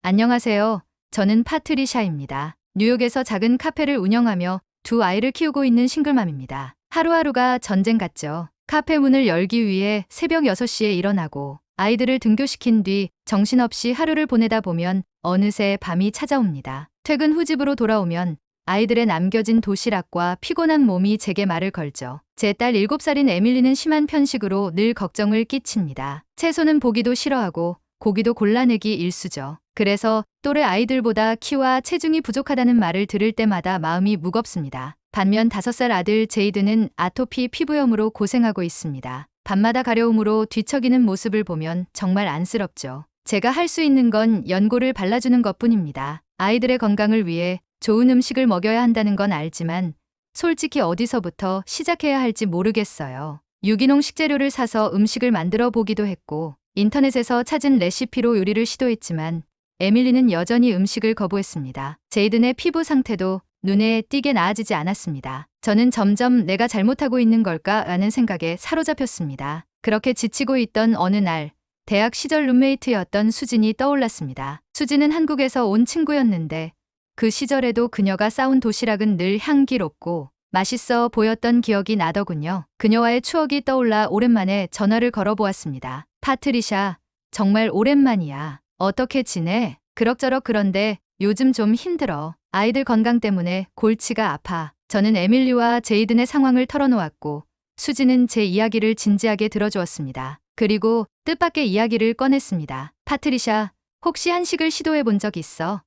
안녕하세요. 저는 파트리샤입니다. 뉴욕에서 작은 카페를 운영하며 두 아이를 키우고 있는 싱글맘입니다. 하루하루가 전쟁 같죠. 카페 문을 열기 위해 새벽 6시에 일어나고 아이들을 등교시킨 뒤 정신없이 하루를 보내다 보면 어느새 밤이 찾아옵니다. 퇴근 후 집으로 돌아오면 아이들의 남겨진 도시락과 피곤한 몸이 제게 말을 걸죠. 제 딸 7살인 에밀리는 심한 편식으로 늘 걱정을 끼칩니다. 채소는 보기도 싫어하고 고기도 골라내기 일쑤죠. 그래서 또래 아이들보다 키와 체중이 부족하다는 말을 들을 때마다 마음이 무겁습니다. 반면 5살 아들 제이드는 아토피 피부염으로 고생하고 있습니다. 밤마다 가려움으로 뒤척이는 모습을 보면 정말 안쓰럽죠. 제가 할 수 있는 건 연고를 발라주는 것뿐입니다. 아이들의 건강을 위해 좋은 음식을 먹여야 한다는 건 알지만 솔직히 어디서부터 시작해야 할지 모르겠어요. 유기농 식재료를 사서 음식을 만들어 보기도 했고 인터넷에서 찾은 레시피로 요리를 시도했지만 에밀리는 여전히 음식을 거부했습니다. 제이든의 피부 상태도 눈에 띄게 나아지지 않았습니다. 저는 점점 내가 잘못하고 있는 걸까라는 생각에 사로잡혔습니다. 그렇게 지치고 있던 어느 날 대학 시절 룸메이트였던 수진이 떠올랐습니다. 수진은 한국에서 온 친구였는데 그 시절에도 그녀가 싸운 도시락은 늘 향기롭고 맛있어 보였던 기억이 나더군요. 그녀와의 추억이 떠올라 오랜만에 전화를 걸어보았습니다. 파트리샤, 정말 오랜만이야. 어떻게 지내? 그럭저럭 그런데 요즘 좀 힘들어. 아이들 건강 때문에 골치가 아파. 저는 에밀리와 제이든의 상황을 털어놓았고 수지는 제 이야기를 진지하게 들어주었습니다. 그리고 뜻밖의 이야기를 꺼냈습니다. 파트리샤, 혹시 한식을 시도해 본 적 있어?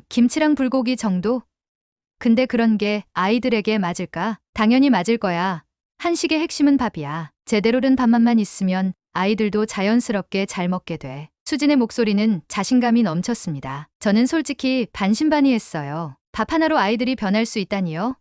김치랑 불고기 정도? 근데 그런 게 아이들에게 맞을까? 당연히 맞을 거야. 한식의 핵심은 밥이야. 제대로 된 밥맛만 있으면 아이들도 자연스럽게 잘 먹게 돼. 수진의 목소리는 자신감이 넘쳤습니다. 저는 솔직히 반신반의했어요. 밥 하나로 아이들이 변할 수 있다니요?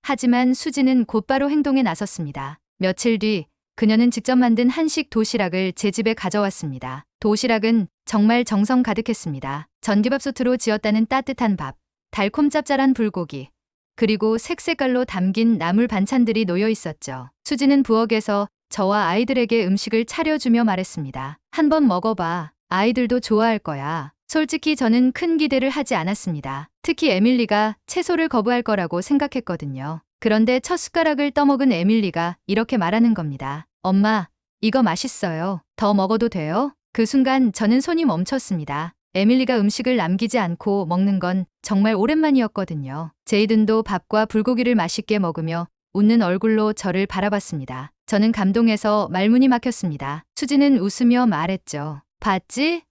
하지만 수진은 곧바로 행동에 나섰습니다. 며칠 뒤 그녀는 직접 만든 한식 도시락을 제 집에 가져왔습니다. 도시락은 정말 정성 가득했습니다. 전기밥솥으로 지었다는 따뜻한 밥, 달콤 짭짤한 불고기, 그리고 색색깔로 담긴 나물 반찬들이 놓여 있었죠. 수진은 부엌에서 저와 아이들에게 음식을 차려주며 말했습니다. 한번 먹어봐. 아이들도 좋아할 거야. 솔직히 저는 큰 기대를 하지 않았습니다. 특히 에밀리가 채소를 거부할 거라고 생각했거든요. 그런데 첫 숟가락을 떠먹은 에밀리가 이렇게 말하는 겁니다. 엄마, 이거 맛있어요. 더 먹어도 돼요? 그 순간 저는 손이 멈췄습니다. 에밀리가 음식을 남기지 않고 먹는 건 정말 오랜만이었거든요. 제이든도 밥과 불고기를 맛있게 먹으며 웃는 얼굴로 저를 바라봤습니다. 저는 감동해서 말문이 막혔습니다. 수지는 웃으며 말했죠. 봤지?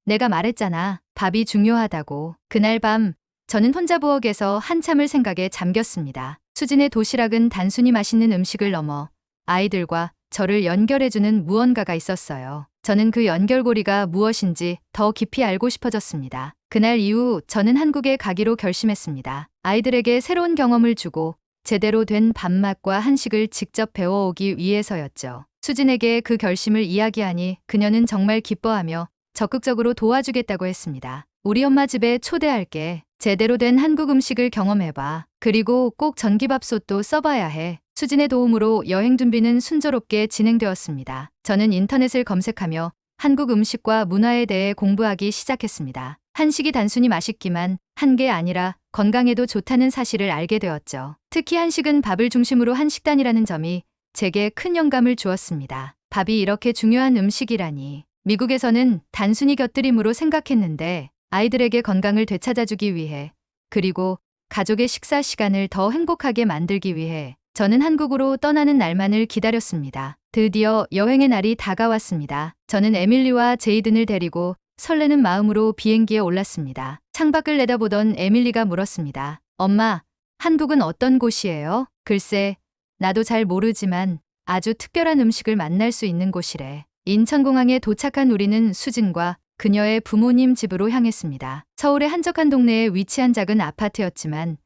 내가 말했잖아. 밥이 중요하다고. 그날 밤 저는 혼자 부엌에서 한참을 생각에 잠겼습니다. 수진의 도시락은 단순히 맛있는 음식을 넘어 아이들과 저를 연결해주는 무언가가 있었어요. 저는 그 연결고리가 무엇인지 더 깊이 알고 싶어졌습니다. 그날 이후 저는 한국에 가기로 결심했습니다. 아이들에게 새로운 경험을 주고 제대로 된 밥맛과 한식을 직접 배워오기 위해서였죠. 수진에게 그 결심을 이야기하니 그녀는 정말 기뻐하며 적극적으로 도와주겠다고 했습니다. 우리 엄마 집에 초대할게. 제대로 된 한국 음식을 경험해봐. 그리고 꼭 전기밥솥도 써봐야 해. 수진의 도움으로 여행 준비는 순조롭게 진행되었습니다. 저는 인터넷을 검색하며 한국 음식과 문화에 대해 공부하기 시작했습니다. 한식이 단순히 맛있기만 한 게 아니라 건강에도 좋다는 사실을 알게 되었죠. 특히 한식은 밥을 중심으로 한 식단이라는 점이 제게 큰 영감을 주었습니다. 밥이 이렇게 중요한 음식이라니. 미국에서는 단순히 곁들임으로 생각했는데 아이들에게 건강을 되찾아주기 위해 그리고 가족의 식사 시간을 더 행복하게 만들기 위해 저는 한국으로 떠나는 날만을 기다렸습니다. 드디어 여행의 날이 다가왔습니다. 저는 에밀리와 제이든을 데리고 설레는 마음으로 비행기에 올랐습니다. 창밖을 내다보던 에밀리가 물었습니다. 엄마, 한국은 어떤 곳이에요? 글쎄, 나도 잘 모르지만 아주 특별한 음식을 만날 수 있는 곳이래. 인천공항에 도착한 우리는 수진과 그녀의 부모님 집으로 향했습니다. 서울의 한적한 동네에 위치한 작은 아파트였지만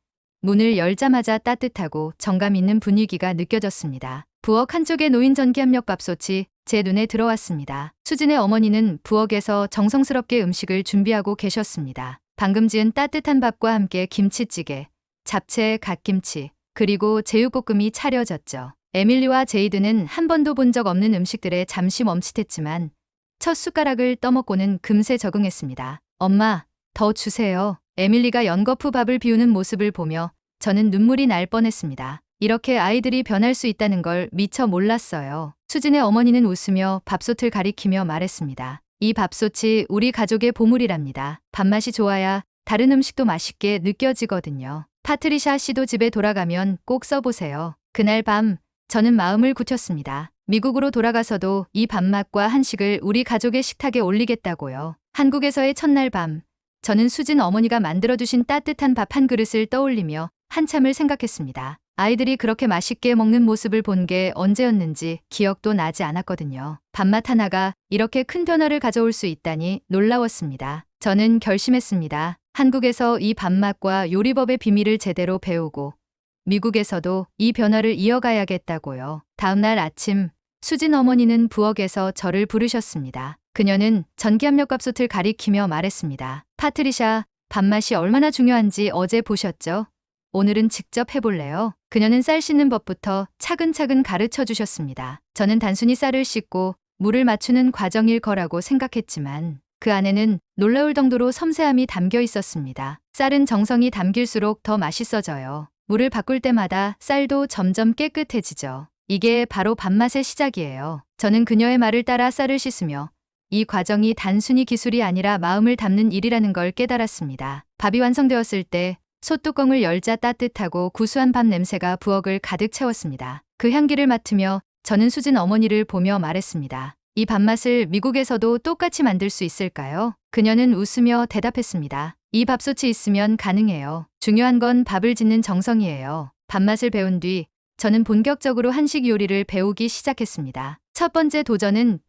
문을 열자마자 따뜻하고 정감 있는 분위기가 느껴졌습니다. 부엌 한쪽에 놓인 전기압력 밥솥이 제 눈에 들어왔습니다. 수진의 어머니는 부엌에서 정성스럽게 음식을 준비하고 계셨습니다. 방금 지은 따뜻한 밥과 함께 김치찌개, 잡채, 갓김치, 그리고 제육볶음이 차려졌죠. 에밀리와 제이드는 한 번도 본 적 없는 음식들에 잠시 멈칫했지만 첫 숟가락을 떠먹고는 금세 적응했습니다. 엄마, 더 주세요. 에밀리가 연거푸 밥을 비우는 모습을 보며 저는 눈물이 날 뻔했습니다. 이렇게 아이들이 변할 수 있다는 걸 미처 몰랐어요. 수진의 어머니는 웃으며 밥솥을 가리키며 말했습니다. 이 밥솥이 우리 가족의 보물이랍니다. 밥맛이 좋아야 다른 음식도 맛있게 느껴지거든요. 파트리샤 씨도 집에 돌아가면 꼭 써보세요. 그날 밤 저는 마음을 굳혔습니다. 미국으로 돌아가서도 이 밥맛과 한식을 우리 가족의 식탁에 올리겠다고요. 한국에서의 첫날 밤 저는 수진 어머니가 만들어주신 따뜻한 밥 한 그릇을 떠올리며 한참을 생각했습니다. 아이들이 그렇게 맛있게 먹는 모습을 본 게 언제였는지 기억도 나지 않았거든요. 밥맛 하나가 이렇게 큰 변화를 가져올 수 있다니 놀라웠습니다. 저는 결심했습니다. 한국에서 이 밥맛과 요리법의 비밀을 제대로 배우고 미국에서도 이 변화를 이어가야겠다고요. 다음날 아침 수진 어머니는 부엌에서 저를 부르셨습니다. 그녀는 전기압력밥솥을 가리키며 말했습니다. 파트리샤, 밥맛이 얼마나 중요한지 어제 보셨죠? 오늘은 직접 해볼래요? 그녀는 쌀 씻는 법부터 차근차근 가르쳐 주셨습니다. 저는 단순히 쌀을 씻고 물을 맞추는 과정일 거라고 생각했지만 그 안에는 놀라울 정도로 섬세함이 담겨 있었습니다. 쌀은 정성이 담길수록 더 맛있어져요. 물을 바꿀 때마다 쌀도 점점 깨끗해지죠. 이게 바로 밥맛의 시작이에요. 저는 그녀의 말을 따라 쌀을 씻으며 이 과정이 단순히 기술이 아니라 마음을 담는 일이라는 걸 깨달았습니다. 밥이 완성되었을 때 솥뚜껑을 열자 따뜻하고 구수한 밥 냄새가 부엌을 가득 채웠습니다. 그 향기를 맡으며 저는 수진 어머니를 보며 말했습니다. 이 밥맛을 미국에서도 똑같이 만들 수 있을까요? 그녀는 웃으며 대답했습니다. 이 밥솥이 있으면 가능해요. 중요한 건 밥을 짓는 정성이에요. 밥맛을 배운 뒤 저는 본격적으로 한식 요리를 배우기 시작했습니다. 첫 번째 도전은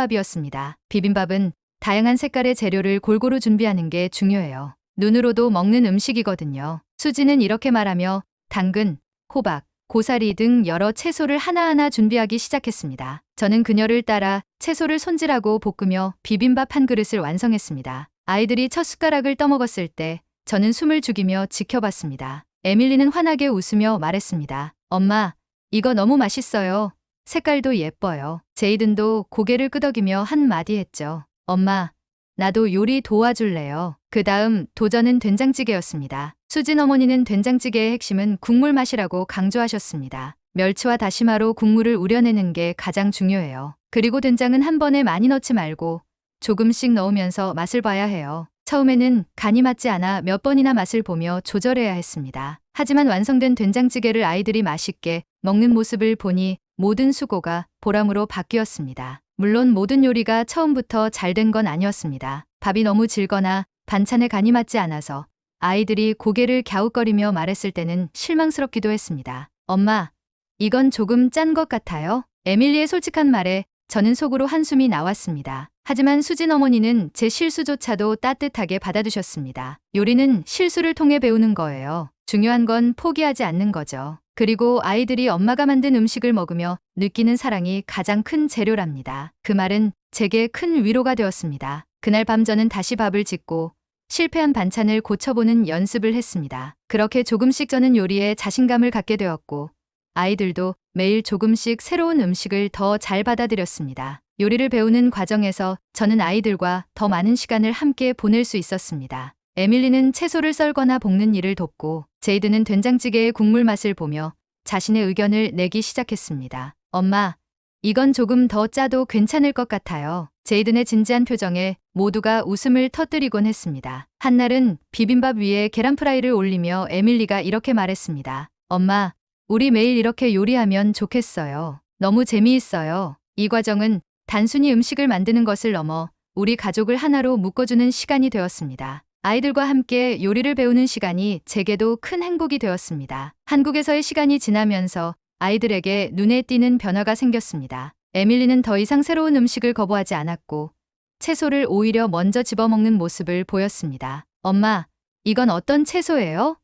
비빔밥이었습니다. 비빔밥은 다양한 색깔의 재료를 골고루 준비하는 게 중요해요. 눈으로도 먹는 음식이거든요. 수지는 이렇게 말하며 당근, 호박, 고사리 등 여러 채소를 하나하나 준비하기 시작했습니다. 저는 그녀를 따라 채소를 손질하고 볶으며 비빔밥 한 그릇을 완성했습니다. 아이들이 첫 숟가락을 떠먹었을 때 저는 숨을 죽이며 지켜봤습니다. 에밀리는 환하게 웃으며 말했습니다. 엄마, 이거 너무 맛있어요. 색깔도 예뻐요. 제이든도 고개를 끄덕이며 한마디 했죠. 엄마, 나도 요리 도와줄래요. 그 다음 도전은 된장찌개였습니다. 수진 어머니는 된장찌개의 핵심은 국물 맛이라고 강조하셨습니다. 멸치와 다시마로 국물을 우려내는 게 가장 중요해요. 그리고 된장은 한 번에 많이 넣지 말고 조금씩 넣으면서 맛을 봐야 해요. 처음에는 간이 맞지 않아 몇 번이나 맛을 보며 조절해야 했습니다. 하지만 완성된 된장찌개를 아이들이 맛있게 먹는 모습을 보니 모든 수고가 보람으로 바뀌었습니다. 물론 모든 요리가 처음부터 잘 된 건 아니었습니다. 밥이 너무 질거나 반찬에 간이 맞지 않아서 아이들이 고개를 갸웃거리며 말했을 때는 실망스럽기도 했습니다. 엄마, 이건 조금 짠 것 같아요. 에밀리의 솔직한 말에 저는 속으로 한숨이 나왔습니다. 하지만 수진 어머니는 제 실수조차도 따뜻하게 받아주셨습니다. 요리는 실수를 통해 배우는 거예요. 중요한 건 포기하지 않는 거죠. 그리고 아이들이 엄마가 만든 음식을 먹으며 느끼는 사랑이 가장 큰 재료랍니다. 그 말은 제게 큰 위로가 되었습니다. 그날 밤 저는 다시 밥을 짓고 실패한 반찬을 고쳐보는 연습을 했습니다. 그렇게 조금씩 저는 요리에 자신감을 갖게 되었고 아이들도 매일 조금씩 새로운 음식을 더 잘 받아들였습니다. 요리를 배우는 과정에서 저는 아이들과 더 많은 시간을 함께 보낼 수 있었습니다. 에밀리는 채소를 썰거나 볶는 일을 돕고 제이드는 된장찌개의 국물 맛을 보며 자신의 의견을 내기 시작했습니다. 엄마, 이건 조금 더 짜도 괜찮을 것 같아요. 제이든의 진지한 표정에 모두가 웃음을 터뜨리곤 했습니다. 한날은 비빔밥 위에 계란 프라이를 올리며 에밀리가 이렇게 말했습니다. 엄마, 우리 매일 이렇게 요리하면 좋겠어요. 너무 재미있어요. 이 과정은 단순히 음식을 만드는 것을 넘어 우리 가족을 하나로 묶어주는 시간이 되었습니다. 아이들과 함께 요리를 배우는 시간이 제게도 큰 행복이 되었습니다. 한국에서의 시간이 지나면서 아이들에게 눈에 띄는 변화가 생겼습니다. 에밀리는 더 이상 새로운 음식을 거부하지 않았고 채소를 오히려 먼저 집어먹는 모습을 보였습니다. 엄마, 이건 어떤 채소예요?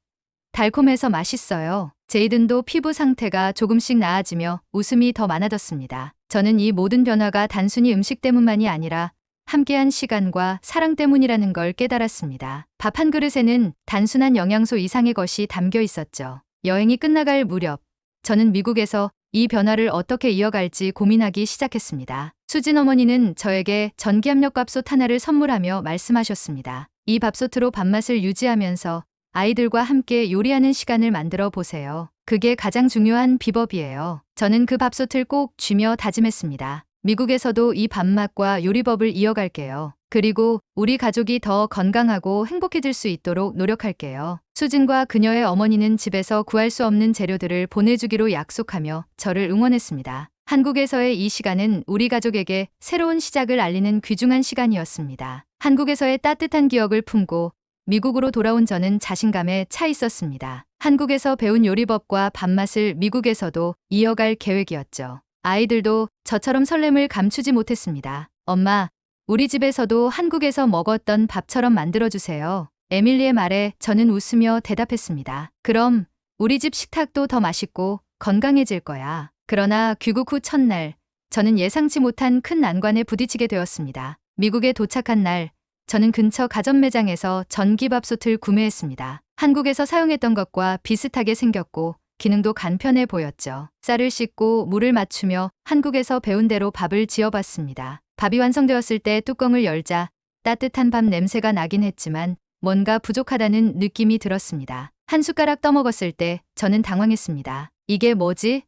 달콤해서 맛있어요. 제이든도 피부 상태가 조금씩 나아지며 웃음이 더 많아졌습니다. 저는 이 모든 변화가 단순히 음식 때문만이 아니라 함께한 시간과 사랑 때문이라는 걸 깨달았습니다. 밥 한 그릇에는 단순한 영양소 이상의 것이 담겨 있었죠. 여행이 끝나갈 무렵, 저는 미국에서 이 변화를 어떻게 이어갈지 고민하기 시작했습니다. 수진 어머니는 저에게 전기압력밥솥 하나를 선물하며 말씀하셨습니다. 이 밥솥으로 밥맛을 유지하면서 아이들과 함께 요리하는 시간을 만들어 보세요. 그게 가장 중요한 비법이에요. 저는 그 밥솥을 꼭 쥐며 다짐했습니다. 미국에서도 이 밥맛과 요리법을 이어갈게요. 그리고 우리 가족이 더 건강하고 행복해질 수 있도록 노력할게요. 수진과 그녀의 어머니는 집에서 구할 수 없는 재료들을 보내주기로 약속하며 저를 응원했습니다. 한국에서의 이 시간은 우리 가족에게 새로운 시작을 알리는 귀중한 시간이었습니다. 한국에서의 따뜻한 기억을 품고 미국으로 돌아온 저는 자신감에 차 있었습니다. 한국에서 배운 요리법과 밥맛을 미국에서도 이어갈 계획이었죠. 아이들도 저처럼 설렘을 감추지 못했습니다. 엄마, 우리 집에서도 한국에서 먹었던 밥처럼 만들어주세요. 에밀리의 말에 저는 웃으며 대답했습니다. 그럼 우리 집 식탁도 더 맛있고 건강해질 거야. 그러나 귀국 후 첫날, 저는 예상치 못한 큰 난관에 부딪히게 되었습니다. 미국에 도착한 날, 저는 근처 가전 매장에서 전기밥솥을 구매했습니다. 한국에서 사용했던 것과 비슷하게 생겼고 기능도 간편해 보였죠. 쌀을 씻고 물을 맞추며 한국에서 배운 대로 밥을 지어봤습니다. 밥이 완성되었을 때 뚜껑을 열자 따뜻한 밥 냄새가 나긴 했지만 뭔가 부족하다는 느낌이 들었습니다. 한 숟가락 떠먹었을 때 저는 당황했습니다. 이게 뭐지?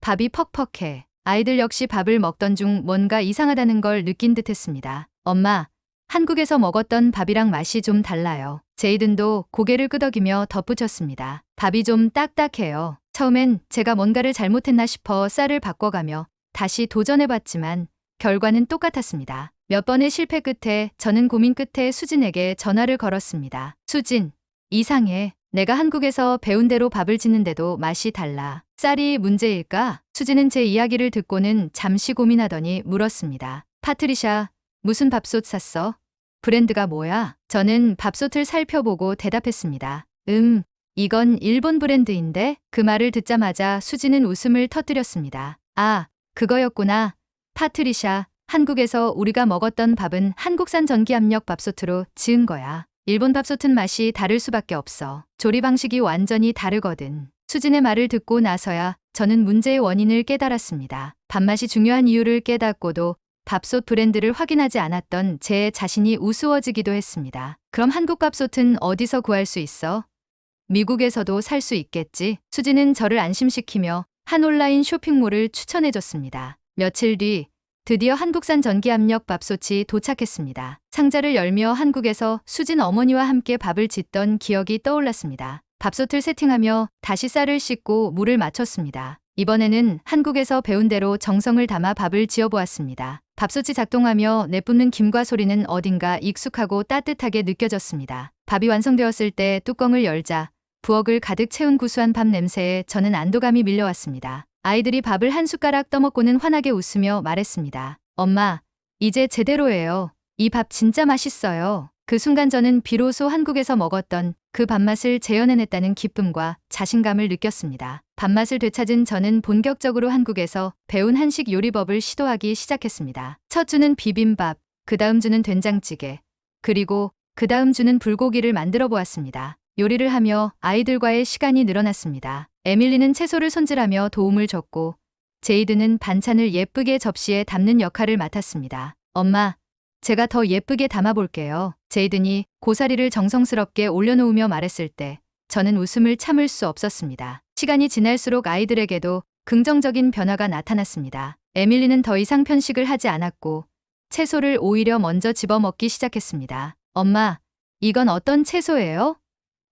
밥이 퍽퍽해. 아이들 역시 밥을 먹던 중 뭔가 이상하다는 걸 느낀 듯 했습니다. 엄마, 한국에서 먹었던 밥이랑 맛이 좀 달라요. 제이든도 고개를 끄덕이며 덧붙였습니다. 밥이 좀 딱딱해요. 처음엔 제가 뭔가를 잘못했나 싶어 쌀을 바꿔가며 다시 도전해봤지만 결과는 똑같았습니다. 몇 번의 실패 끝에 저는 고민 끝에 수진에게 전화를 걸었습니다. 수진, 이상해. 내가 한국에서 배운 대로 밥을 짓는데도 맛이 달라. 쌀이 문제일까? 수진은 제 이야기를 듣고는 잠시 고민하더니 물었습니다. 파트리샤, 무슨 밥솥 샀어? 브랜드가 뭐야? 저는 밥솥을 살펴보고 대답했습니다. 이건 일본 브랜드인데? 그 말을 듣자마자 수진은 웃음을 터뜨렸습니다. 아, 그거였구나. 파트리샤, 한국에서 우리가 먹었던 밥은 한국산 전기압력 밥솥으로 지은 거야. 일본 밥솥은 맛이 다를 수밖에 없어. 조리 방식이 완전히 다르거든. 수진의 말을 듣고 나서야 저는 문제의 원인을 깨달았습니다. 밥맛이 중요한 이유를 깨닫고도 밥솥 브랜드를 확인하지 않았던 제 자신이 우스워지기도 했습니다. 그럼 한국 밥솥은 어디서 구할 수 있어? 미국에서도 살 수 있겠지? 수진은 저를 안심시키며 한 온라인 쇼핑몰을 추천해줬습니다. 며칠 뒤 드디어 한국산 전기압력 밥솥이 도착했습니다. 상자를 열며 한국에서 수진 어머니와 함께 밥을 짓던 기억이 떠올랐습니다. 밥솥을 세팅하며 다시 쌀을 씻고 물을 맞췄습니다. 이번에는 한국에서 배운 대로 정성을 담아 밥을 지어보았습니다. 밥솥이 작동하며 내뿜는 김과 소리는 어딘가 익숙하고 따뜻하게 느껴졌습니다. 밥이 완성되었을 때 뚜껑을 열자 부엌을 가득 채운 구수한 밥 냄새에 저는 안도감이 밀려왔습니다. 아이들이 밥을 한 숟가락 떠먹고는 환하게 웃으며 말했습니다. 엄마, 이제 제대로예요. 이 밥 진짜 맛있어요. 그 순간 저는 비로소 한국에서 먹었던 그 밥맛을 재현해냈다는 기쁨과 자신감을 느꼈습니다. 밥맛을 되찾은 저는 본격적으로 한국에서 배운 한식 요리법을 시도하기 시작했습니다. 첫 주는 비빔밥, 그 다음 주는 된장찌개, 그리고 그 다음 주는 불고기를 만들어 보았습니다. 요리를 하며 아이들과의 시간이 늘어났습니다. 에밀리는 채소를 손질하며 도움을 줬고 제이드는 반찬을 예쁘게 접시에 담는 역할을 맡았습니다. 엄마, 제가 더 예쁘게 담아볼게요. 제이든이 고사리를 정성스럽게 올려놓으며 말했을 때 저는 웃음을 참을 수 없었습니다. 시간이 지날수록 아이들에게도 긍정적인 변화가 나타났습니다. 에밀리는 더 이상 편식을 하지 않았고 채소를 오히려 먼저 집어먹기 시작했습니다. 엄마, 이건 어떤 채소예요?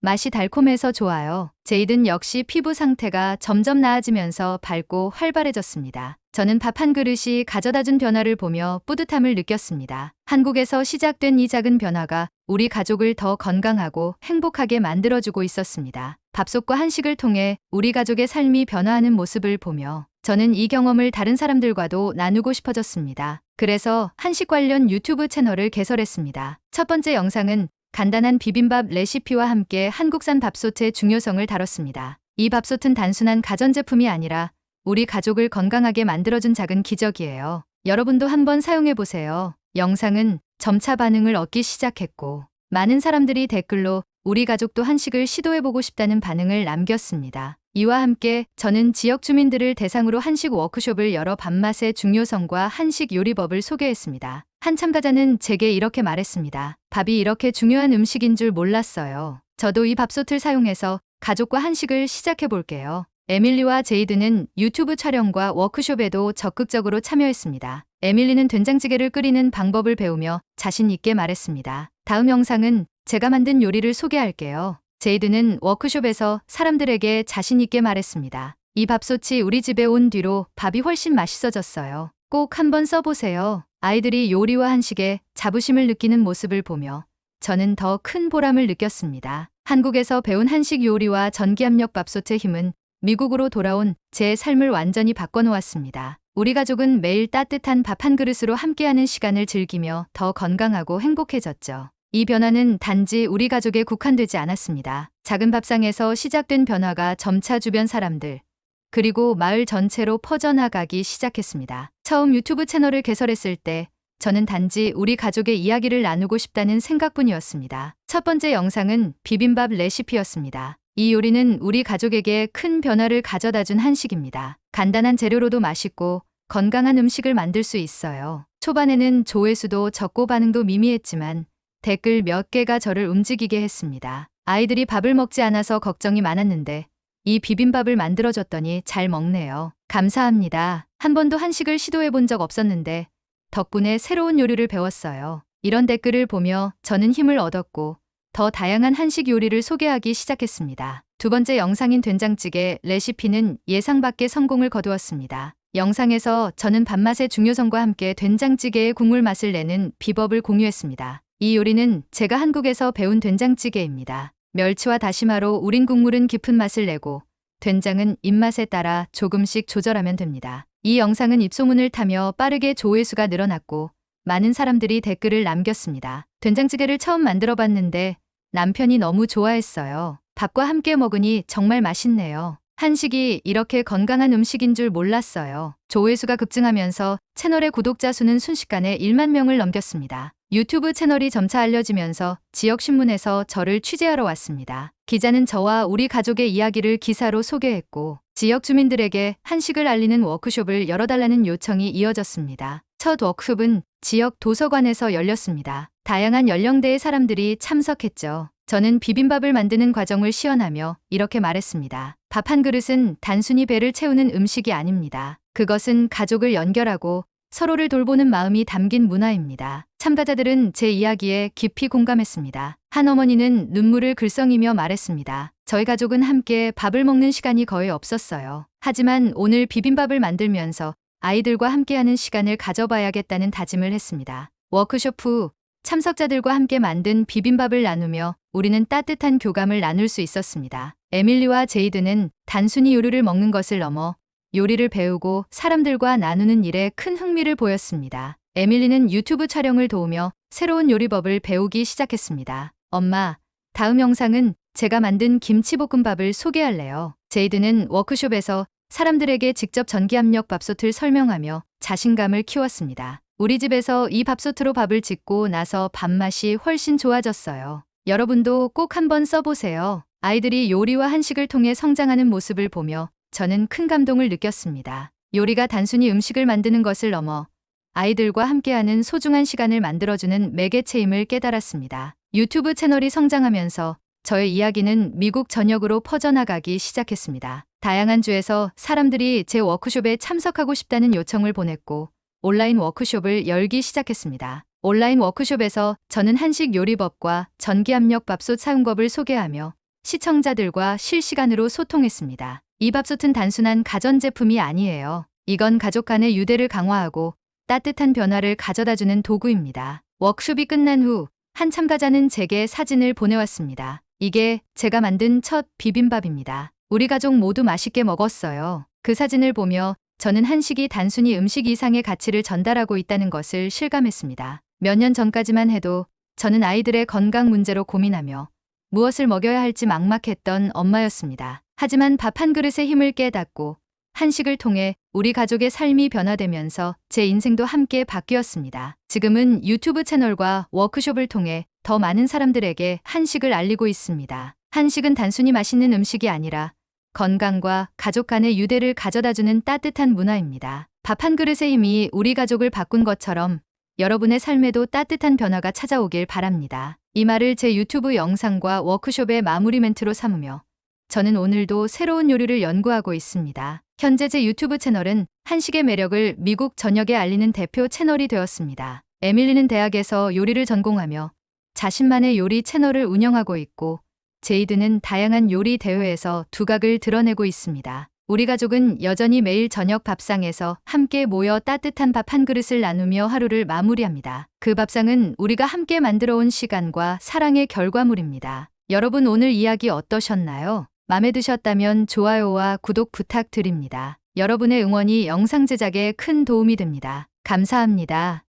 맛이 달콤해서 좋아요. 제이든 역시 피부 상태가 점점 나아지면서 밝고 활발해졌습니다. 저는 밥 한 그릇이 가져다준 변화를 보며 뿌듯함을 느꼈습니다. 한국에서 시작된 이 작은 변화가 우리 가족을 더 건강하고 행복하게 만들어주고 있었습니다. 밥솥과 한식을 통해 우리 가족의 삶이 변화하는 모습을 보며 저는 이 경험을 다른 사람들과도 나누고 싶어졌습니다. 그래서 한식 관련 유튜브 채널을 개설했습니다. 첫 번째 영상은 간단한 비빔밥 레시피와 함께 한국산 밥솥의 중요성을 다뤘습니다. 이 밥솥은 단순한 가전제품이 아니라 우리 가족을 건강하게 만들어준 작은 기적이에요. 여러분도 한번 사용해보세요. 영상은 점차 반응을 얻기 시작했고 많은 사람들이 댓글로 우리 가족도 한식을 시도해보고 싶다는 반응을 남겼습니다. 이와 함께 저는 지역 주민들을 대상으로 한식 워크숍을 열어 밥맛의 중요성과 한식 요리법을 소개했습니다. 한 참가자는 제게 이렇게 말했습니다. 밥이 이렇게 중요한 음식인 줄 몰랐어요. 저도 이 밥솥을 사용해서 가족과 한식을 시작해 볼게요. 에밀리와 제이드는 유튜브 촬영과 워크숍에도 적극적으로 참여했습니다. 에밀리는 된장찌개를 끓이는 방법을 배우며 자신 있게 말했습니다. 다음 영상은 제가 만든 요리를 소개할게요. 제이드는 워크숍에서 사람들에게 자신 있게 말했습니다. 이 밥솥이 우리 집에 온 뒤로 밥이 훨씬 맛있어졌어요. 꼭 한번 써보세요. 아이들이 요리와 한식에 자부심을 느끼는 모습을 보며 저는 더 큰 보람을 느꼈습니다. 한국에서 배운 한식 요리와 전기압력 밥솥의 힘은 미국으로 돌아온 제 삶을 완전히 바꿔놓았습니다. 우리 가족은 매일 따뜻한 밥 한 그릇으로 함께하는 시간을 즐기며 더 건강하고 행복해졌죠. 이 변화는 단지 우리 가족에 국한되지 않았습니다. 작은 밥상에서 시작된 변화가 점차 주변 사람들, 그리고 마을 전체로 퍼져나가기 시작했습니다. 처음 유튜브 채널을 개설했을 때 저는 단지 우리 가족의 이야기를 나누고 싶다는 생각뿐이었습니다. 첫 번째 영상은 비빔밥 레시피였습니다. 이 요리는 우리 가족에게 큰 변화를 가져다준 한식입니다. 간단한 재료로도 맛있고 건강한 음식을 만들 수 있어요. 초반에는 조회수도 적고 반응도 미미했지만 댓글 몇 개가 저를 움직이게 했습니다. 아이들이 밥을 먹지 않아서 걱정이 많았는데 이 비빔밥을 만들어줬더니 잘 먹네요. 감사합니다. 한 번도 한식을 시도해 본 적 없었는데 덕분에 새로운 요리를 배웠어요. 이런 댓글을 보며 저는 힘을 얻었고 더 다양한 한식 요리를 소개하기 시작했습니다. 두 번째 영상인 된장찌개 레시피는 예상 밖의 성공을 거두었습니다. 영상에서 저는 밥맛의 중요성과 함께 된장찌개의 국물 맛을 내는 비법을 공유했습니다. 이 요리는 제가 한국에서 배운 된장찌개입니다. 멸치와 다시마로 우린 국물은 깊은 맛을 내고 된장은 입맛에 따라 조금씩 조절하면 됩니다. 이 영상은 입소문을 타며 빠르게 조회수가 늘어났고 많은 사람들이 댓글을 남겼습니다. 된장찌개를 처음 만들어 봤는데 남편이 너무 좋아했어요. 밥과 함께 먹으니 정말 맛있네요. 한식이 이렇게 건강한 음식인 줄 몰랐어요. 조회수가 급증하면서 채널의 구독자 수는 순식간에 1만 명을 넘겼습니다. 유튜브 채널이 점차 알려지면서 지역신문에서 저를 취재하러 왔습니다. 기자는 저와 우리 가족의 이야기를 기사로 소개했고 지역 주민들에게 한식을 알리는 워크숍을 열어달라는 요청이 이어졌습니다. 첫 워크숍은 지역 도서관에서 열렸습니다. 다양한 연령대의 사람들이 참석했죠. 저는 비빔밥을 만드는 과정을 시연하며 이렇게 말했습니다. 밥 한 그릇은 단순히 배를 채우는 음식이 아닙니다. 그것은 가족을 연결하고 서로를 돌보는 마음이 담긴 문화입니다. 참가자들은 제 이야기에 깊이 공감했습니다. 한 어머니는 눈물을 글썽이며 말했습니다. 저희 가족은 함께 밥을 먹는 시간이 거의 없었어요. 하지만 오늘 비빔밥을 만들면서 아이들과 함께하는 시간을 가져봐야겠다는 다짐을 했습니다. 워크숍 후 참석자들과 함께 만든 비빔밥을 나누며 우리는 따뜻한 교감을 나눌 수 있었습니다. 에밀리와 제이드는 단순히 요리를 먹는 것을 넘어 요리를 배우고 사람들과 나누는 일에 큰 흥미를 보였습니다. 에밀리는 유튜브 촬영을 도우며 새로운 요리법을 배우기 시작했습니다. 엄마, 다음 영상은 제가 만든 김치볶음밥을 소개할래요. 제이드는 워크숍에서 사람들에게 직접 전기압력 밥솥을 설명하며 자신감을 키웠습니다. 우리 집에서 이 밥솥으로 밥을 짓고 나서 밥맛이 훨씬 좋아졌어요. 여러분도 꼭 한번 써보세요. 아이들이 요리와 한식을 통해 성장하는 모습을 보며 저는 큰 감동을 느꼈습니다. 요리가 단순히 음식을 만드는 것을 넘어 아이들과 함께하는 소중한 시간을 만들어주는 매개체임을 깨달았습니다. 유튜브 채널이 성장하면서 저의 이야기는 미국 전역으로 퍼져나가기 시작했습니다. 다양한 주에서 사람들이 제 워크숍에 참석하고 싶다는 요청을 보냈고 온라인 워크숍을 열기 시작했습니다. 온라인 워크숍에서 저는 한식 요리법과 전기압력 밥솥 사용법을 소개하며 시청자들과 실시간으로 소통했습니다. 이 밥솥은 단순한 가전제품이 아니에요. 이건 가족 간의 유대를 강화하고 따뜻한 변화를 가져다주는 도구입니다. 워크숍이 끝난 후 한 참가자는 제게 사진을 보내왔습니다. 이게 제가 만든 첫 비빔밥입니다. 우리 가족 모두 맛있게 먹었어요. 그 사진을 보며 저는 한식이 단순히 음식 이상의 가치를 전달하고 있다는 것을 실감했습니다. 몇 년 전까지만 해도 저는 아이들의 건강 문제로 고민하며 무엇을 먹여야 할지 막막했던 엄마였습니다. 하지만 밥 한 그릇의 힘을 깨닫고 한식을 통해 우리 가족의 삶이 변화되면서 제 인생도 함께 바뀌었습니다. 지금은 유튜브 채널과 워크숍을 통해 더 많은 사람들에게 한식을 알리고 있습니다. 한식은 단순히 맛있는 음식이 아니라 건강과 가족 간의 유대를 가져다주는 따뜻한 문화입니다. 밥 한 그릇의 힘이 우리 가족을 바꾼 것처럼 여러분의 삶에도 따뜻한 변화가 찾아오길 바랍니다. 이 말을 제 유튜브 영상과 워크숍의 마무리 멘트로 삼으며 저는 오늘도 새로운 요리를 연구하고 있습니다. 현재 제 유튜브 채널은 한식의 매력을 미국 전역에 알리는 대표 채널이 되었습니다. 에밀리는 대학에서 요리를 전공하며 자신만의 요리 채널을 운영하고 있고 제이드는 다양한 요리 대회에서 두각을 드러내고 있습니다. 우리 가족은 여전히 매일 저녁 밥상에서 함께 모여 따뜻한 밥 한 그릇을 나누며 하루를 마무리합니다. 그 밥상은 우리가 함께 만들어 온 시간과 사랑의 결과물입니다. 여러분 오늘 이야기 어떠셨나요? 마음에 드셨다면 좋아요와 구독 부탁드립니다. 여러분의 응원이 영상 제작에 큰 도움이 됩니다. 감사합니다.